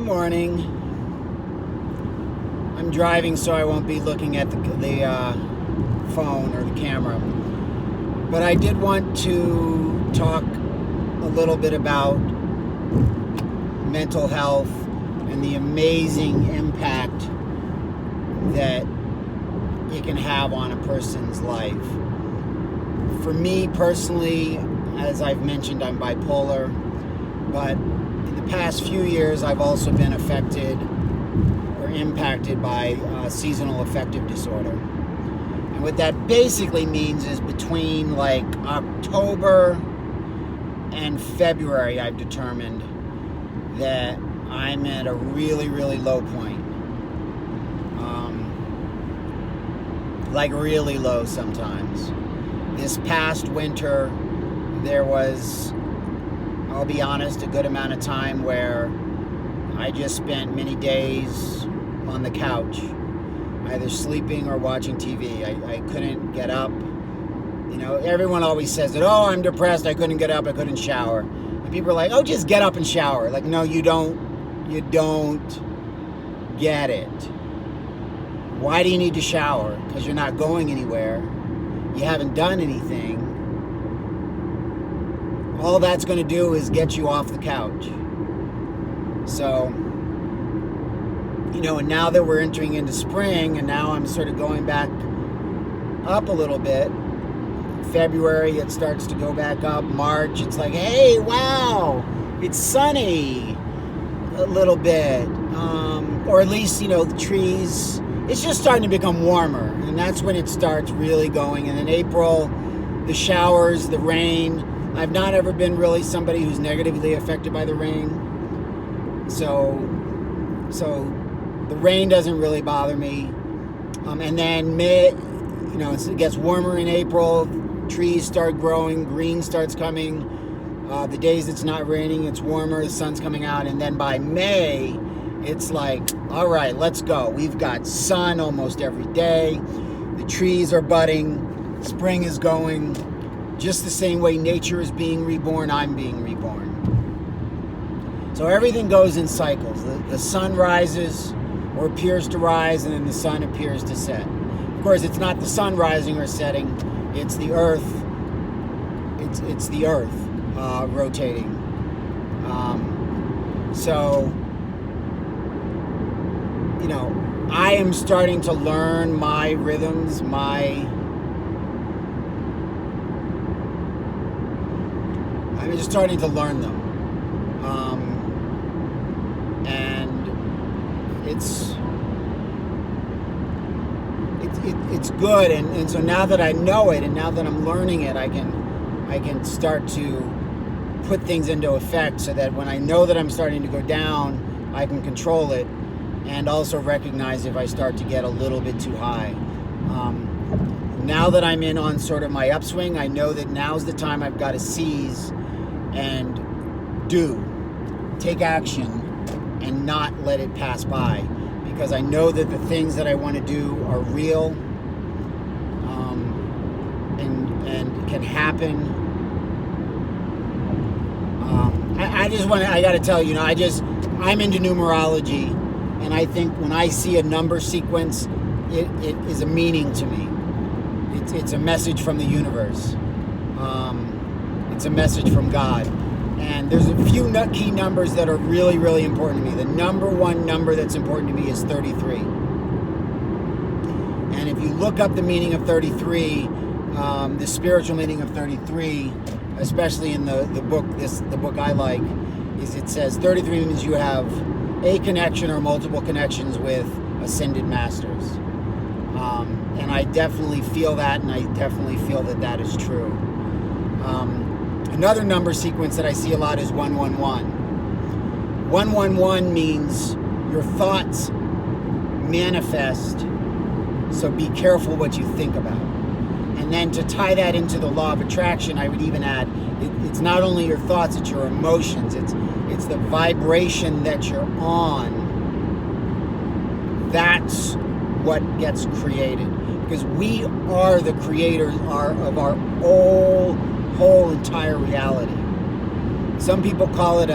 morning. I'm driving, so I won't be looking at the phone or the camera. But I did want to talk a little bit about mental health and the amazing impact that it can have on a person's life. For me personally, as I've mentioned, I'm bipolar, but in the past few years I've also been affected or impacted by seasonal affective disorder. And what that basically means is between like October and February, I've determined that I'm at a really, really low point. Like really low sometimes. This past winter, there was, I'll be honest, a good amount of time where I just spent many days on the couch, either sleeping or watching TV. I couldn't get up. You know, everyone always says that, oh, I'm depressed, I couldn't get up, I couldn't shower. And people are like, oh, just get up and shower. Like, no, you don't get it. Why do you need to shower? Because you're not going anywhere. You haven't done anything. All that's going to do is get you off the couch. So, you know, and now that we're entering into spring, and now I'm sort of going back up a little bit. February, it starts to go back up. March, it's like, hey, wow, it's sunny a little bit. Or at least, you know, the trees, it's just starting to become warmer. And that's when it starts really going. And in April, the showers, the rain. I've not ever been really somebody who's negatively affected by the rain. So the rain doesn't really bother me. And then May, you know, it gets warmer in April. Trees start growing, green starts coming. The days it's not raining, it's warmer, the sun's coming out. And then by May, it's like, all right, let's go. We've got sun almost every day. The trees are budding. Spring is going. Just the same way nature is being reborn, I'm being reborn. So everything goes in cycles. The sun rises or appears to rise, and then the sun appears to set. Of course, it's not the sun rising or setting. It's the earth. It's the earth rotating. So, you know, I am starting to learn my rhythms, I'm just starting to learn them. And it's good, and so now that I know it, and now that I'm learning it, I can start to put things into effect so that when I know that I'm starting to go down, I can control it, and also recognize if I start to get a little bit too high. Now that I'm in on sort of my upswing, I know that now's the time I've got to seize and take action and not let it pass by, because I know that the things that I want to do are real, and can happen. I got to tell you, I'm into numerology, and I think when I see a number sequence, it is a meaning to me. It's a message from the universe. It's a message from God. And there's a few key numbers that are really, really important to me. The number one number that's important to me is 33. And if you look up the meaning of 33, the spiritual meaning of 33, especially in the book I like, is it says 33 means you have a connection or multiple connections with ascended masters. And I definitely feel that, and I definitely feel that is true. Another number sequence that I see a lot is 111. 111 means your thoughts manifest, so be careful what you think about. And then to tie that into the law of attraction, I would even add, it's not only your thoughts, it's your emotions. It's the vibration that you're on. That's what gets created. Because we are the creators of our whole entire reality. Some people call it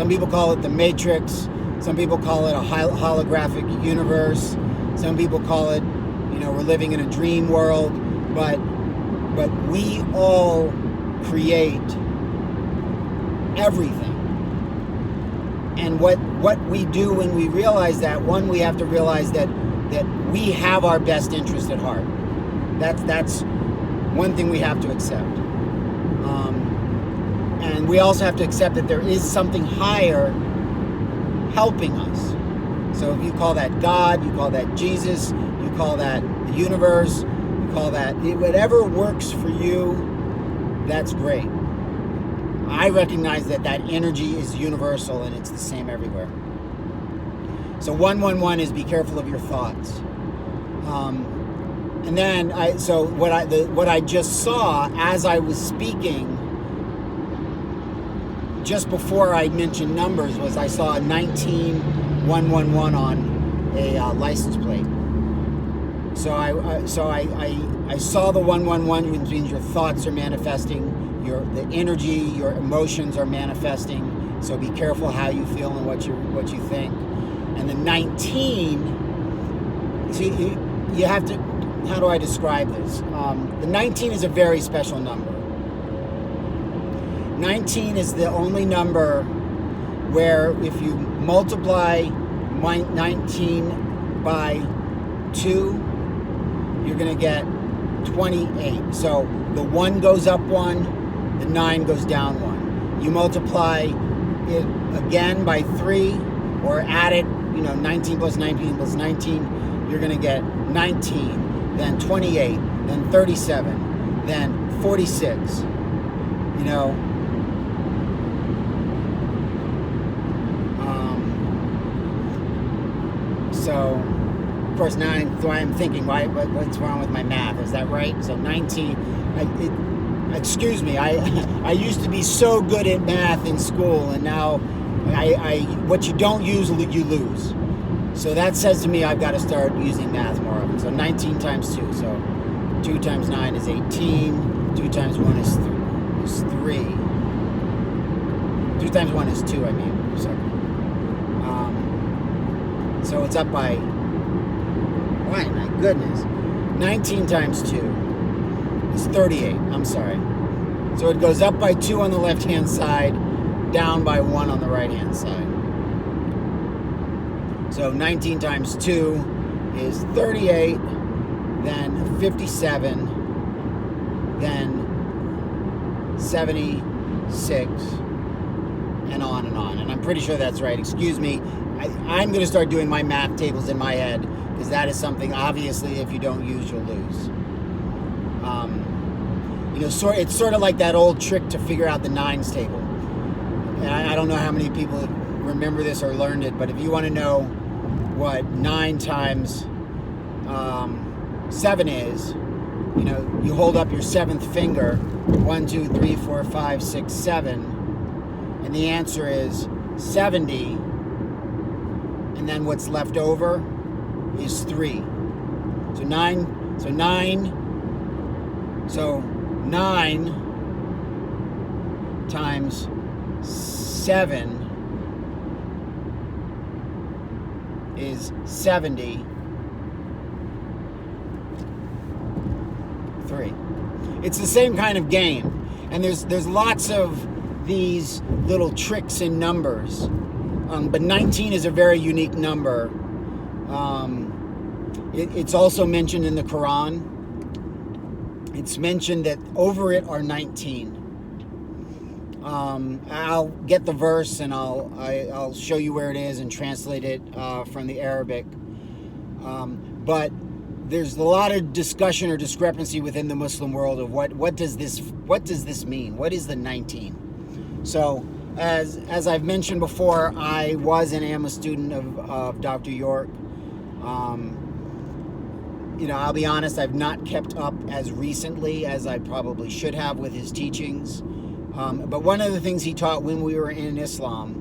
Some people call it the Matrix. Some people call it a holographic universe. Some people call it, we're living in a dream world. But we all create everything. And what we do when we realize that, one, we have to realize that we have our best interest at heart. That's one thing we have to accept. And we also have to accept that there is something higher helping us. So if you call that God, you call that Jesus, you call that the universe, you call that whatever works for you, that's great. I recognize that energy is universal and it's the same everywhere. So 111 is be careful of your thoughts. And then what I just saw as I was speaking, just before I mentioned numbers, was I saw a 19111 on a license plate. So I saw the 111, which means your thoughts are manifesting, the energy, your emotions are manifesting. So be careful how you feel and what you think. And the 19, see, you have to. How do I describe this? The 19 is a very special number. 19 is the only number where if you multiply 19 by 2, you're going to get 28. So the 1 goes up 1, the 9 goes down 1. You multiply it again by 3, or add it, 19 plus 19 plus 19, you're going to get 19, then 28, then 37, then 46. So, of course, now I'm thinking, what's wrong with my math? Is that right? So 19, excuse me, I used to be so good at math in school, and now what you don't use, you lose. So that says to me I've got to start using math more often. So 19 times 2, so 2 times 9 is 18, 2 times 1 is 3. 2 times 1 is 2, I mean, sorry. So it's up by, why, my goodness, 19 times 2 is 38, I'm sorry. So it goes up by 2 on the left-hand side, down by 1 on the right-hand side. So 19 times 2 is 38, then 57, then 76, and on and on. And I'm pretty sure that's right. Excuse me. I'm going to start doing my math tables in my head, because that is something, obviously, if you don't use, you'll lose. It's sort of like that old trick to figure out the nines table. And I don't know how many people remember this or learned it, but if you want to know what 9 times 7 is, you hold up your 7th finger, 1, 2, 3, 4, 5, 6, 7, and the answer is 70. And then what's left over is 3. So 9 times 7 is 73. It's the same kind of game. And there's lots of these little tricks in numbers. But 19 is a very unique number. It's also mentioned in the Quran. It's mentioned that over it are 19. I'll get the verse and I'll show you where it is and translate it from the Arabic. But there's a lot of discussion or discrepancy within the Muslim world of what does this mean? What is the 19? So, as I've mentioned before, I was and am a student of Dr. York. I'll be honest, I've not kept up as recently as I probably should have with his teachings. But one of the things he taught when we were in Islam,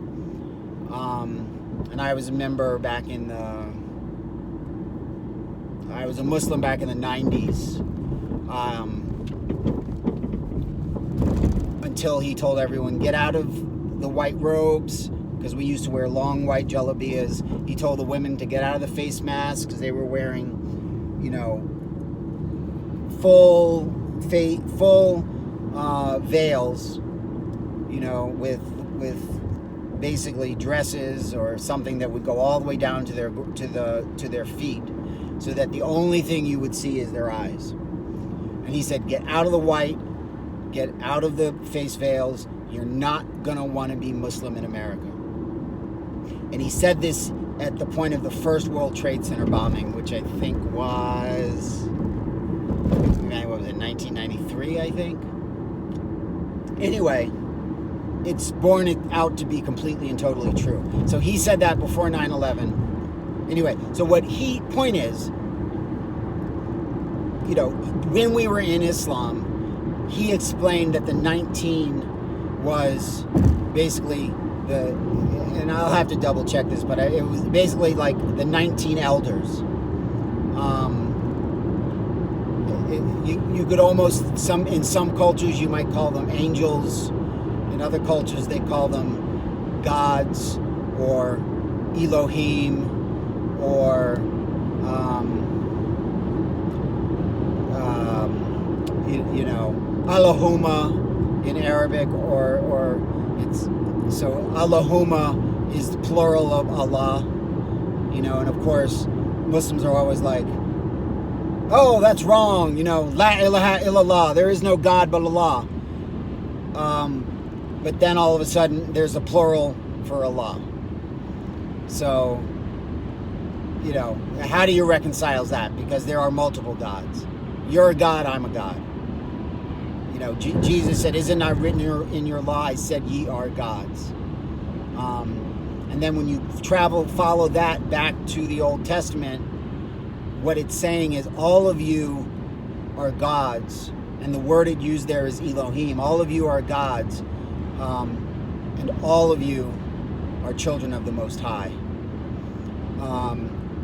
and I was a member I was a Muslim back in the 90s, until he told everyone, get out of the white robes, because we used to wear long white jalabiyas. He told the women to get out of the face masks because they were wearing, full veils, with basically dresses or something that would go all the way down to their feet, so that the only thing you would see is their eyes. And he said, get out of the white, get out of the face veils. You're not going to want to be Muslim in America. And he said this at the point of the first World Trade Center bombing, which I think was, 1993, I think? Anyway, it's borne out to be completely and totally true. So he said that before 9/11. Anyway, so point is, when we were in Islam, he explained that the 19 was basically and I'll have to double check this, but it was basically like the 19 elders. You could almost, in some cultures you might call them angels. In other cultures they call them gods or Elohim or Allahumma in Arabic, or it's so Allahumma is the plural of Allah, and of course Muslims are always like, oh, that's wrong, la ilaha illallah, there is no God but Allah. But then all of a sudden there's a plural for Allah. So, how do you reconcile that? Because there are multiple gods. You're a god, I'm a god. Jesus said, is it not written in your law, I said ye are gods. And then when you follow that back to the Old Testament, what it's saying is all of you are gods. And the word it used there is Elohim. All of you are gods. And all of you are children of the Most High.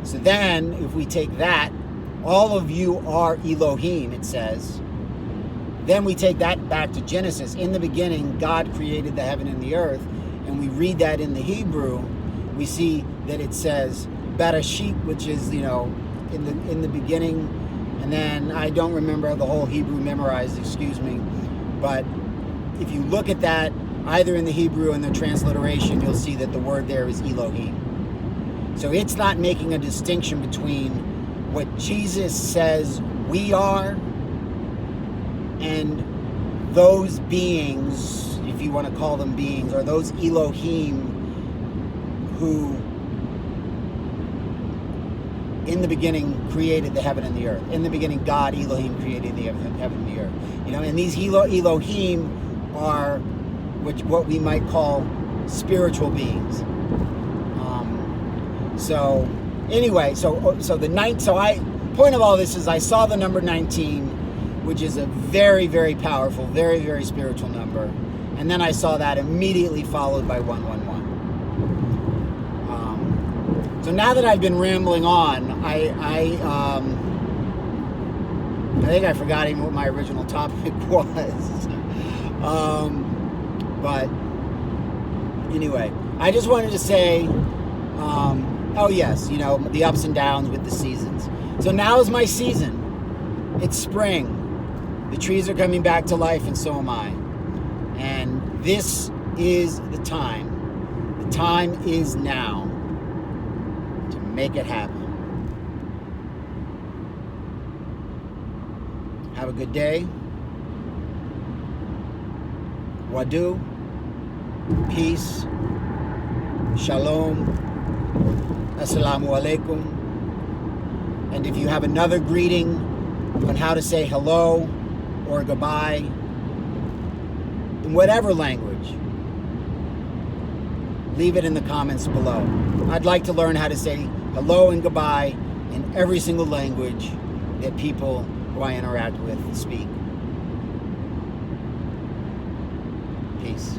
So then, if we take that, all of you are Elohim, it says. Then we take that back to Genesis. In the beginning, God created the heaven and the earth. And we read that in the Hebrew. We see that it says Bereshit, which is, in the beginning. And then I don't remember the whole Hebrew memorized, excuse me. But if you look at that, either in the Hebrew and the transliteration, you'll see that the word there is Elohim. So it's not making a distinction between what Jesus says we are and those beings, if you want to call them beings, or those Elohim who in the beginning created the heaven and the earth. In the beginning, God, Elohim, created the heaven and the earth. And these Elohim are what we might call spiritual beings. So anyway, point of all this is I saw the number 19, which is a very, very powerful, very, very spiritual number. And then I saw that immediately followed by 111. So now that I've been rambling on, I think I forgot even what my original topic was. But anyway, I just wanted to say, oh yes, the ups and downs with the seasons. So now is my season. It's spring. The trees are coming back to life, and so am I. And this is the time. The time is now to make it happen. Have a good day. Wadu. Peace. Shalom. Assalamu alaikum. And if you have another greeting on how to say hello or goodbye, in whatever language, leave it in the comments below. I'd like to learn how to say hello and goodbye in every single language that people who I interact with speak. Peace.